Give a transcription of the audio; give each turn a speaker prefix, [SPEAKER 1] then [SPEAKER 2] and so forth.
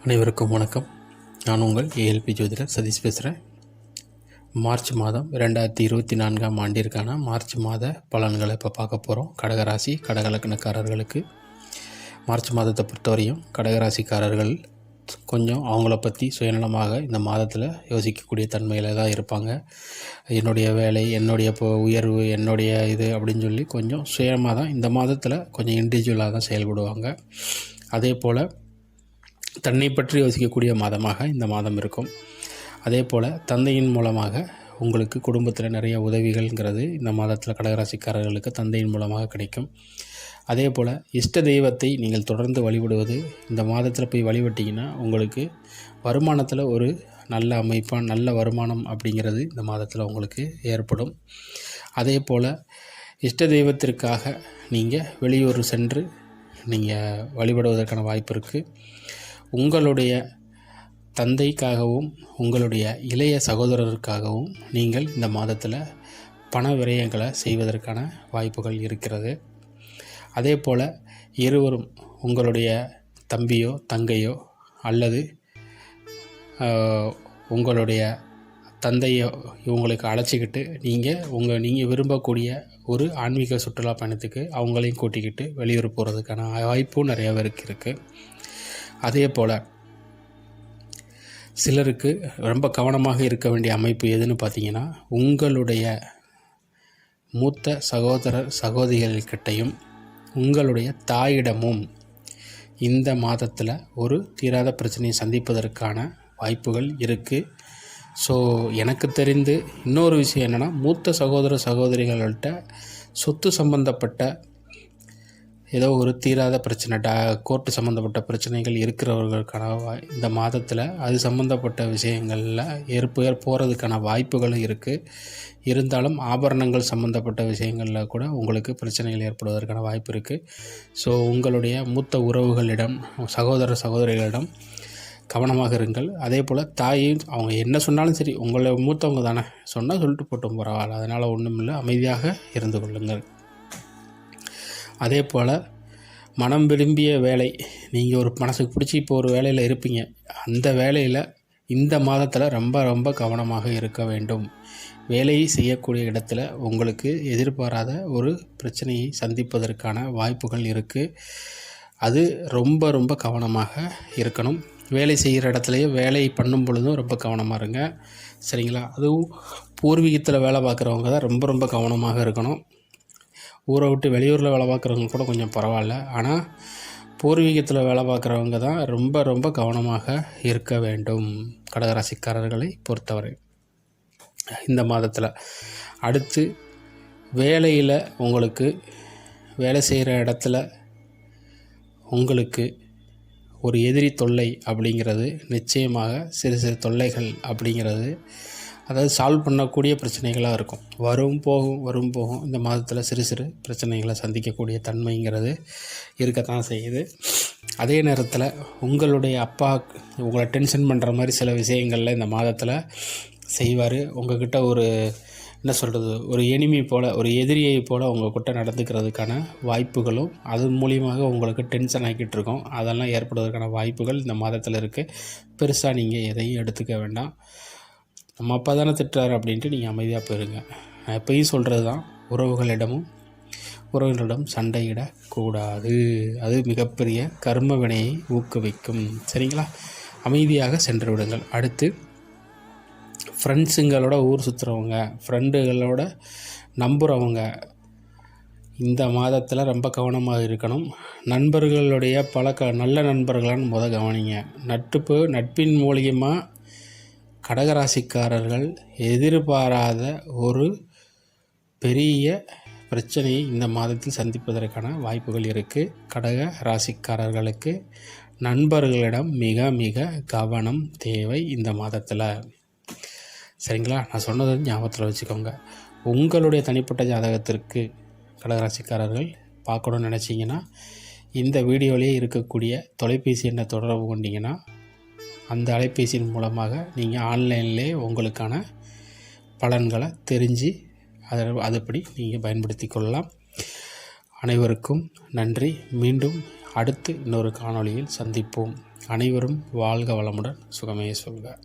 [SPEAKER 1] அனைவருக்கும் வணக்கம். நான் உங்கள் ஏஎல்பி ஜோதிடர் சதீஷ் பேசுகிறேன். மார்ச் மாதம் 2024ஆம் ஆண்டிற்கான மார்ச் மாத பலன்களை இப்போ பார்க்க போகிறோம். கடகராசி கடகலக்கணக்காரர்களுக்கு மார்ச் மாதத்தை பொறுத்தவரையும் கடகராசிக்காரர்கள் கொஞ்சம் அவங்கள பற்றி சுயநலமாக இந்த மாதத்தில் யோசிக்கக்கூடிய தன்மையில் தான் இருப்பாங்க. என்னுடைய வேலை, என்னுடைய உயர்வு, என்னுடைய இது அப்படின்னு சொல்லி கொஞ்சம் சுயமாக தான் இந்த மாதத்தில் கொஞ்சம் இண்டிவிஜுவலாக தான் செயல்படுவாங்க. அதே போல் தன்னை பற்றி யோசிக்கக்கூடிய மாதமாக இந்த மாதம் இருக்கும். அதே போல் தந்தையின் மூலமாக உங்களுக்கு குடும்பத்தில் நிறைய உதவிகள்ங்கிறது இந்த மாதத்தில் கடகராசிக்காரர்களுக்கு தந்தையின் மூலமாக கிடைக்கும். அதே போல் இஷ்ட தெய்வத்தை நீங்கள் தொடர்ந்து வழிபடுவது இந்த மாதத்தில் போய் வழிபட்டிங்கன்னா உங்களுக்கு வருமானத்தில் ஒரு நல்ல அமைப்பான நல்ல வருமானம் அப்படிங்கிறது இந்த மாதத்தில் உங்களுக்கு ஏற்படும். அதே போல் இஷ்ட தெய்வத்திற்காக நீங்கள் வெளியூர் சென்று நீங்கள் வழிபடுவதற்கான வாய்ப்பு இருக்குது. உங்களுடைய தந்தைக்காகவும் உங்களுடைய இளைய சகோதரருக்காகவும் நீங்கள் இந்த மாதத்தில் பண விரயங்களை செய்வதற்கான வாய்ப்புகள் இருக்கிறது. அதே போல் இருவரும் உங்களுடைய தம்பியோ தங்கையோ அல்லது உங்களுடைய தந்தையோ இவங்களுக்கு அழைச்சிக்கிட்டு நீங்கள் விரும்பக்கூடிய ஒரு ஆன்மீக சுற்றுலா பயணத்துக்கு அவங்களையும் கூட்டிக்கிட்டு வெளியூர் போகிறதுக்கான வாய்ப்பும் நிறையா பேருக்கு இருக்குது. அதே போல் சிலருக்கு ரொம்ப கவனமாக இருக்க வேண்டிய அமைப்பு எதுன்னு பார்த்தீங்கன்னா, உங்களுடைய மூத்த சகோதரிகள்கிட்டையும் உங்களுடைய தாயிடமும் இந்த மாதத்தில் ஒரு தீராத பிரச்சனையை சந்திப்பதற்கான வாய்ப்புகள் இருக்குது. ஸோ எனக்கு தெரிந்து இன்னொரு விஷயம் என்னென்னா, மூத்த சகோதரிகள்கிட்ட சொத்து சம்பந்தப்பட்ட ஏதோ ஒரு தீராத பிரச்சனை, கோர்ட்டு சம்மந்தப்பட்ட பிரச்சனைகள் இருக்கிறவர்களுக்கான இந்த மாதத்தில் அது சம்மந்தப்பட்ட விஷயங்களில் போகிறதுக்கான வாய்ப்புகளும் இருக்குது. இருந்தாலும் ஆபரணங்கள் சம்மந்தப்பட்ட விஷயங்களில் கூட உங்களுக்கு பிரச்சனைகள் ஏற்படுவதற்கான வாய்ப்பு இருக்குது. ஸோ உங்களுடைய மூத்த உறவுகளிடம் சகோதரிகளிடம் கவனமாக இருங்கள். அதே போல் தாயும் அவங்க என்ன சொன்னாலும் சரி, உங்களை மூத்தவங்க தானே, சொன்னால் சொல்லிட்டு போட்டும் பரவாயில்ல, அதனால் ஒன்றும் இல்லை, அமைதியாக இருந்து கொள்ளுங்கள். அதே போல் மனம் விரும்பிய வேலை, நீங்கள் ஒரு மனசுக்கு பிடிச்சி இப்போ ஒரு வேலையில் இருப்பீங்க, அந்த வேலையில் இந்த மாதத்தில் ரொம்ப ரொம்ப கவனமாக இருக்க வேண்டும். வேலையை செய்யக்கூடிய இடத்துல உங்களுக்கு எதிர்பாராத ஒரு பிரச்சனையை சந்திப்பதற்கான வாய்ப்புகள் இருக்குது. அது ரொம்ப ரொம்ப கவனமாக இருக்கணும். வேலை செய்கிற இடத்துலையே வேலை பண்ணும் பொழுதும் ரொம்ப கவனமாக இருங்க, சரிங்களா? அதுவும் பூர்வீகத்தில் வேலை பார்க்குறவங்க தான் ரொம்ப ரொம்ப கவனமாக இருக்கணும். ஊரை விட்டு வெளியூரில் வேலை பார்க்குறவங்க கூட கொஞ்சம் பரவாயில்ல, ஆனால் பூர்வீகத்தில் வேலை பார்க்குறவங்க தான் ரொம்ப ரொம்ப கவனமாக இருக்க வேண்டும் கடகராசிக்காரர்களை பொறுத்தவரை இந்த மாதத்தில். அடுத்து வேலையில் உங்களுக்கு வேலை செய்கிற இடத்துல உங்களுக்கு ஒரு எதிரி தொல்லை அப்படிங்கிறது நிச்சயமாக சிறு சிறு தொல்லைகள் அப்படிங்கிறது, அதாவது சால்வ் பண்ணக்கூடிய பிரச்சனைகளாக இருக்கும். வரும் போகும் இந்த மாதத்தில் சிறு சிறு பிரச்சனைகளை சந்திக்கக்கூடிய தன்மைங்கிறது இருக்கத்தான் செய்யுது. அதே நேரத்தில் உங்களுடைய அப்பா உங்களை டென்ஷன் பண்ணுற மாதிரி சில விஷயங்களில் இந்த மாதத்தில் செய்வார். உங்கள்கிட்ட ஒரு ஒரு எனிமி போல், ஒரு எதிரியை போல் உங்கள்கிட்ட நடந்துக்கிறதுக்கான வாய்ப்புகளும் அது மூலியமாக உங்களுக்கு டென்ஷன் ஆக்கிட்டு இருக்கோம். அதெல்லாம் ஏற்படுவதற்கான வாய்ப்புகள் இந்த மாதத்தில் இருக்குது. பெருசாக நீங்கள் எதையும் எடுத்துக்க வேண்டாம். நம்ம அப்பா தானே திட்டுறாரு அப்படின்ட்டு நீங்கள் அமைதியாக போயிருங்க. நான் எப்பயும் சொல்கிறது தான், உறவுகளிடம் சண்டையிடக்கூடாது. அது மிகப்பெரிய கர்ம வினையை ஊக்குவிக்கும், சரிங்களா? அமைதியாக சென்று விடுங்கள். அடுத்து ஃப்ரெண்ட்ஸுங்களோட ஊர் சுற்றுறவங்க, ஃப்ரெண்டுகளோட நம்புகிறவங்க இந்த மாதத்தில் ரொம்ப கவனமாக இருக்கணும். நண்பர்களுடைய நல்ல நண்பர்களான்னு கவனிங்க. நட்பின் மூலியமாக கடகராசிக்காரர்கள் எதிர்பாராத ஒரு பெரிய பிரச்சனையை இந்த மாதத்தில் சந்திப்பதற்கான வாய்ப்புகள் இருக்குது. கடக ராசிக்காரர்களுக்கு நண்பர்களிடம் மிக மிக கவனம் தேவை இந்த மாதத்தில், சரிங்களா? நான் சொன்னது ஞாபகத்தில் வச்சுக்கோங்க. உங்களுடைய தனிப்பட்ட ஜாதகத்திற்கு கடகராசிக்காரர்கள் பார்க்கணுன்னு நினச்சிங்கன்னா இந்த வீடியோலேயே இருக்கக்கூடிய தொலைபேசி எண்ணை தொடர்பு கொண்டீங்கன்னா அந்த அலைபேசியின் மூலமாக நீங்கள் ஆன்லைன்லேயே உங்களுக்கான பலன்களை தெரிஞ்சு அதுபடி நீங்கள் பயன்படுத்தி கொள்ளலாம். அனைவருக்கும் நன்றி. மீண்டும் அடுத்து இன்னொரு காணொளியில் சந்திப்போம். அனைவரும் வாழ்க வளமுடன், சுகமே சொல்க.